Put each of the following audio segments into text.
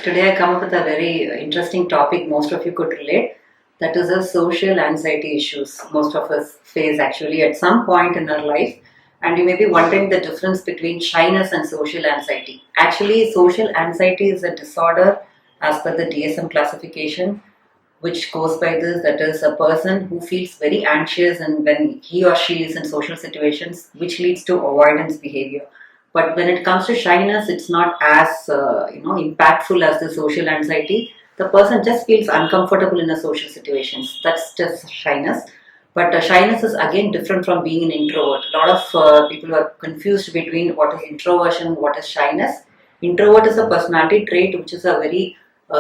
Today I come up with a very interesting topic most of you could relate. That is the social anxiety issues most of us face actually at some point in our life. And you may be wondering the difference between shyness and social anxiety. Actually, social anxiety is a disorder as per the DSM classification, which goes by this, that is a person who feels very anxious and when he or she is in social situations, which leads to avoidance behavior. But when it comes to shyness, it's not as impactful as the social anxiety. The person just feels uncomfortable in a social situations. That's just shyness. But shyness is again different from being an introvert. A lot of people are confused between what is introversion, what is shyness. Introvert is a personality trait which is a very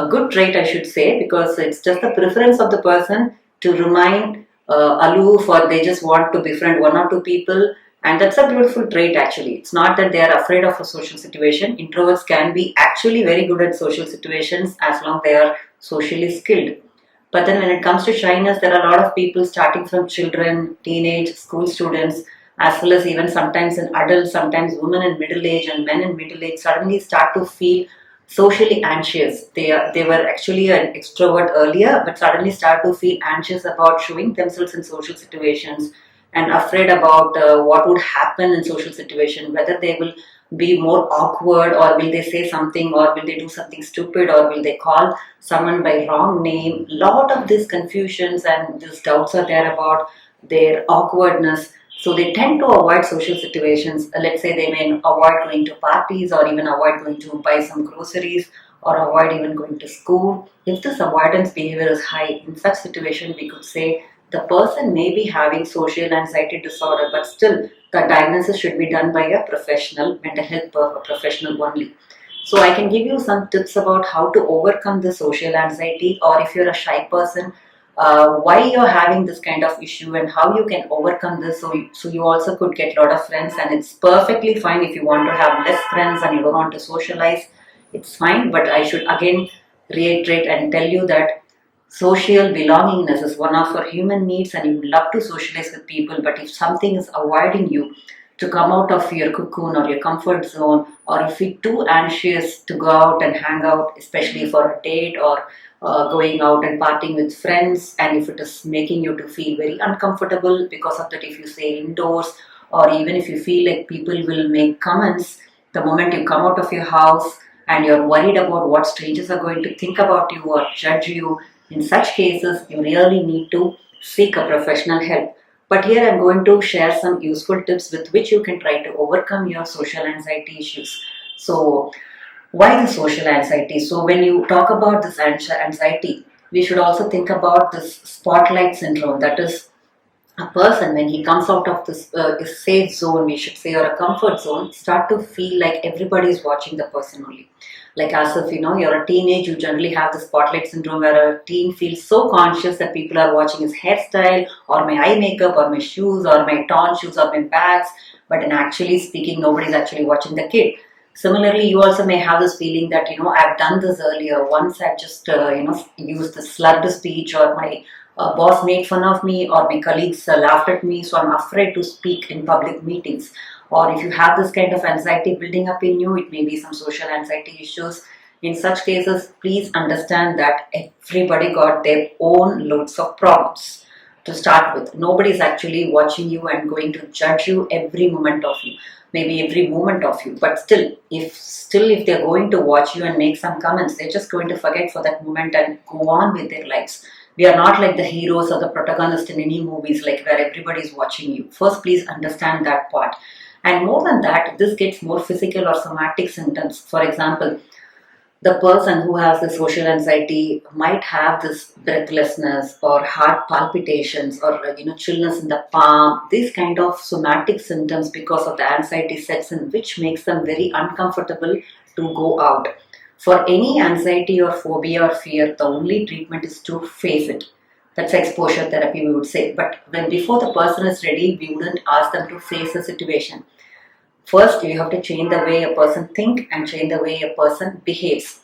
good trait, I should say, because it's just the preference of the person to remain aloof, or they just want to befriend one or two people, and that's a beautiful trait actually. It's not that they are afraid of a social situation. Introverts can be actually very good at social situations as long as they are socially skilled. But then when it comes to shyness, there are a lot of people starting from children, teenage, school students, as well as even sometimes in adults, sometimes women in middle age and men in middle age suddenly start to feel socially anxious. They were actually an extrovert earlier, but suddenly start to feel anxious about showing themselves in social situations and afraid about what would happen in social situation, whether they will be more awkward, or will they say something, or will they do something stupid, or will they call someone by wrong name. Lot of these confusions and these doubts are there about their awkwardness, so they tend to avoid social situations. Let's say they may avoid going to parties, or even avoid going to buy some groceries, or avoid even going to school. If this avoidance behavior is high, in such situation we could say the person may be having social anxiety disorder, but still the diagnosis should be done by a professional, mental health professional only. So I can give you some tips about how to overcome the social anxiety, or if you're a shy person, why you're having this kind of issue and how you can overcome this. So you also could get a lot of friends, and it's perfectly fine if you want to have less friends and you don't want to socialize. It's fine, but I should again reiterate and tell you that social belongingness is one of our human needs, and you love to socialize with people. But if something is avoiding you to come out of your cocoon or your comfort zone, or if you're too anxious to go out and hang out, especially for a date, or going out and partying with friends, and if it is making you to feel very uncomfortable because of that, if you stay indoors, or even if you feel like people will make comments the moment you come out of your house, and you're worried about what strangers are going to think about you or judge you, in such cases you really need to seek a professional help. But here I'm going to share some useful tips with which you can try to overcome your social anxiety issues. So why the social anxiety? So when you talk about this anxiety, we should also think about this spotlight syndrome. That is, a person when he comes out of this safe zone, we should say, or a comfort zone, start to feel like everybody is watching the person only. Like as if you're a teenage, you generally have the spotlight syndrome where a teen feels so conscious that people are watching his hairstyle, or my eye makeup, or my shoes, or my torn shoes, or my bags. But in actually speaking, nobody's actually watching the kid. Similarly, you also may have this feeling that I've done this earlier. Once I've just used the slurred speech, or my boss made fun of me, or my colleagues laughed at me, so I'm afraid to speak in public meetings. Or if you have this kind of anxiety building up in you, it may be some social anxiety issues. In such cases, please understand that everybody got their own loads of problems. To start with, nobody is actually watching you and going to judge you every moment of you, maybe every moment of you. But still if they're going to watch you and make some comments, they're just going to forget for that moment and go on with their lives. We are not like the heroes or the protagonist in any movies, like where everybody is watching you. First, please understand that part. And more than that, this gets more physical or somatic symptoms. For example, the person who has the social anxiety might have this breathlessness, or heart palpitations, or chillness in the palm. These kind of somatic symptoms because of the anxiety sets in, which makes them very uncomfortable to go out. For any anxiety or phobia or fear, the only treatment is to face it. That's exposure therapy, we would say. But when before the person is ready, we wouldn't ask them to face the situation. First, you have to change the way a person thinks and change the way a person behaves.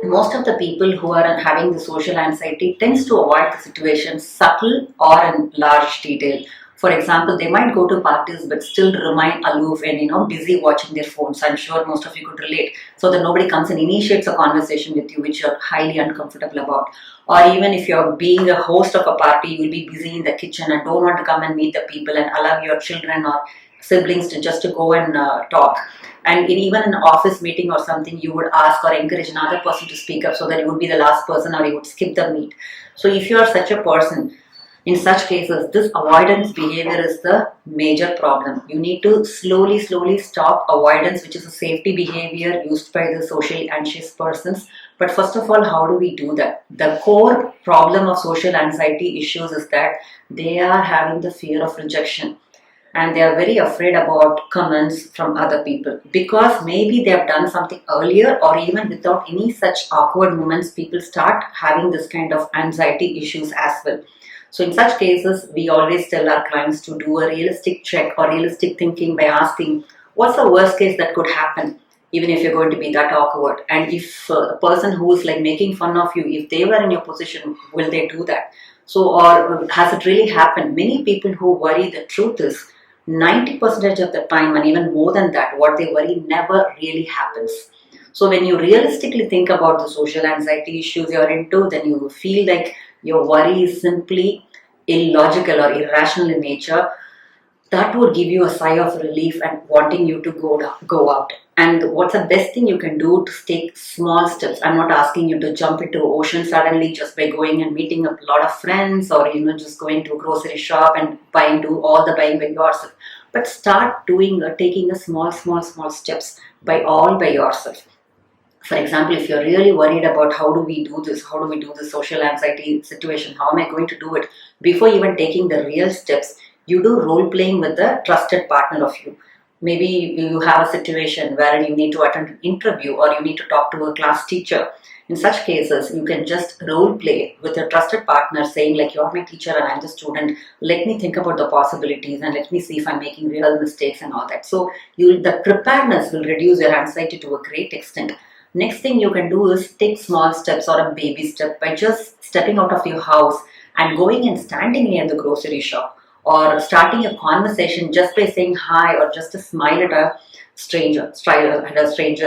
Most of the people who are having the social anxiety tends to avoid the situation subtle or in large detail. For example, they might go to parties but still remain aloof and busy watching their phones. I'm sure most of you could relate. So that nobody comes and initiates a conversation with you which you're highly uncomfortable about. Or even if you're being a host of a party, you'll be busy in the kitchen and don't want to come and meet the people and allow your children or siblings to go and talk. And in even an office meeting or something, you would ask or encourage another person to speak up so that you would be the last person or you would skip the meet. So if you are such a person, in such cases, this avoidance behavior is the major problem. You need to slowly stop avoidance, which is a safety behavior used by the socially anxious persons. But first of all, how do we do that? The core problem of social anxiety issues is that they are having the fear of rejection, and they are very afraid about comments from other people, because maybe they have done something earlier, or even without any such awkward moments, people start having this kind of anxiety issues as well. So in such cases, we always tell our clients to do a realistic check or realistic thinking by asking, what's the worst case that could happen, even if you're going to be that awkward? And if a person who is like making fun of you, if they were in your position, will they do that? So, or has it really happened? Many people who worry, the truth is, 90% of the time, and even more than that, what they worry never really happens. So when you realistically think about the social anxiety issues you're into, then you feel like your worry is simply illogical or irrational in nature. That would give you a sigh of relief and wanting you to go out. And what's the best thing you can do to take small steps? I'm not asking you to jump into ocean suddenly just by going and meeting a lot of friends, or just going to a grocery shop and do all the buying by yourself. But start taking a small steps by yourself. For example, if you're really worried about how do we do this social anxiety situation, how am I going to do it? Before even taking the real steps, you do role playing with a trusted partner of you. Maybe you have a situation where you need to attend an interview or you need to talk to a class teacher. In such cases, you can just role play with a trusted partner, saying like, you're my teacher and I'm the student. Let me think about the possibilities and let me see if I'm making real mistakes and all that. So the preparedness will reduce your anxiety to a great extent. Next thing you can do is take small steps or a baby step by just stepping out of your house and going and standing near the grocery shop, or starting a conversation just by saying hi or just a smile at a stranger,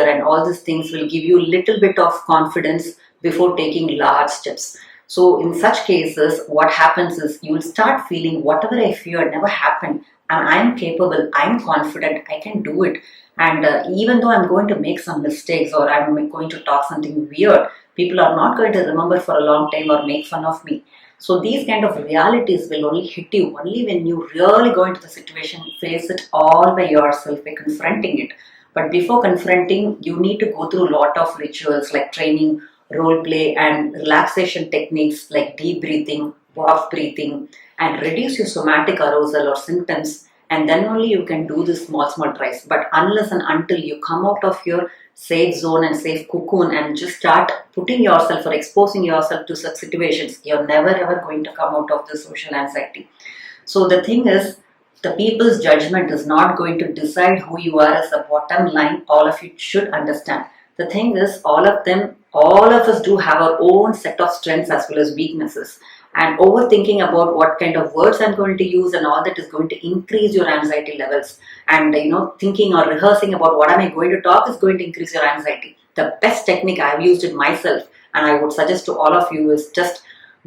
and all these things will give you a little bit of confidence before taking large steps. So in such cases, what happens is you will start feeling whatever I feared never happened, and I am capable, I am confident, I can do it. And even though I'm going to make some mistakes or I'm going to talk something weird, people are not going to remember for a long time or make fun of me. So these kind of realities will only hit you only when you really go into the situation, face it all by yourself by confronting it. But before confronting, you need to go through a lot of rituals like training, role play, and relaxation techniques like deep breathing, warm breathing, and reduce your somatic arousal or symptoms. And then only you can do this small tries. But unless and until you come out of your safe zone and safe cocoon and just start putting yourself or exposing yourself to such situations, you're never ever going to come out of the social anxiety. So the thing is, the people's judgment is not going to decide who you are as a bottom line. All of you should understand. The thing is, all of us do have our own set of strengths as well as weaknesses. And overthinking about what kind of words I'm going to use and all that is going to increase your anxiety levels. And thinking or rehearsing about what am I going to talk is going to increase your anxiety. The best technique I've used it myself, and I would suggest to all of you, is just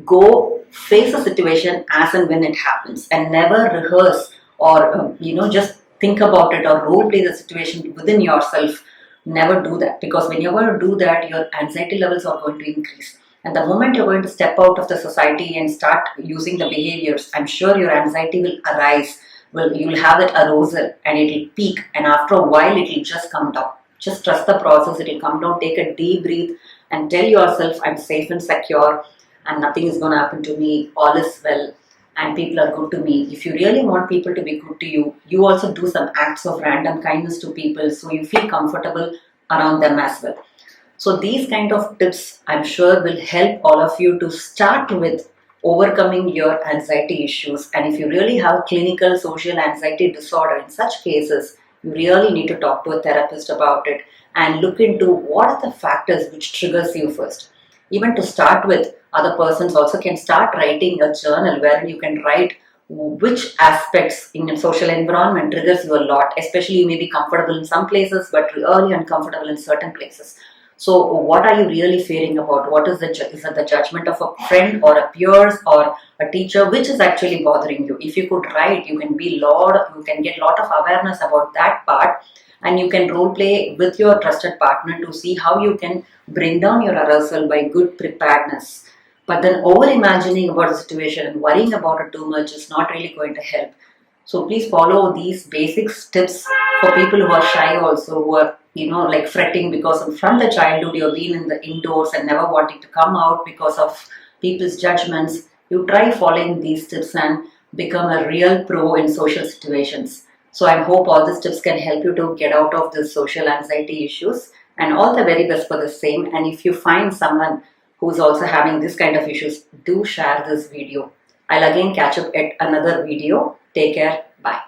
go face a situation as and when it happens, and never rehearse or just think about it or role play the situation within yourself. Never do that, because when you're going to do that, your anxiety levels are going to increase. And the moment you're going to step out of the society and start using the behaviors, I'm sure your anxiety will arise. You'll have that arousal and it'll peak, and after a while it'll just come down. Just trust the process, it'll come down. Take a deep breath and tell yourself, I'm safe and secure and nothing is going to happen to me. All is well and people are good to me. If you really want people to be good to you, you also do some acts of random kindness to people so you feel comfortable around them as well. So these kind of tips, I'm sure, will help all of you to start with overcoming your anxiety issues. And if you really have clinical social anxiety disorder, in such cases, you really need to talk to a therapist about it and look into what are the factors which triggers you first. Even to start with, other persons also can start writing a journal wherein you can write which aspects in your social environment triggers you a lot. Especially, you may be comfortable in some places but really uncomfortable in certain places. So what are you really fearing about? What is is it the judgment of a friend or a peers or a teacher? Which is actually bothering you? If you could write, you can you can get a lot of awareness about that part, and you can role play with your trusted partner to see how you can bring down your arousal by good preparedness. But then over imagining about the situation and worrying about it too much is not really going to help. So please follow these basic tips for people who are shy also, who are like fretting because from the childhood you've been in the indoors and never wanting to come out because of people's judgments. You try following these tips and become a real pro in social situations. So I hope all these tips can help you to get out of the social anxiety issues, and all the very best for the same. And if you find someone who's also having this kind of issues, do share this video. I'll again catch up at another video. Take care. Bye.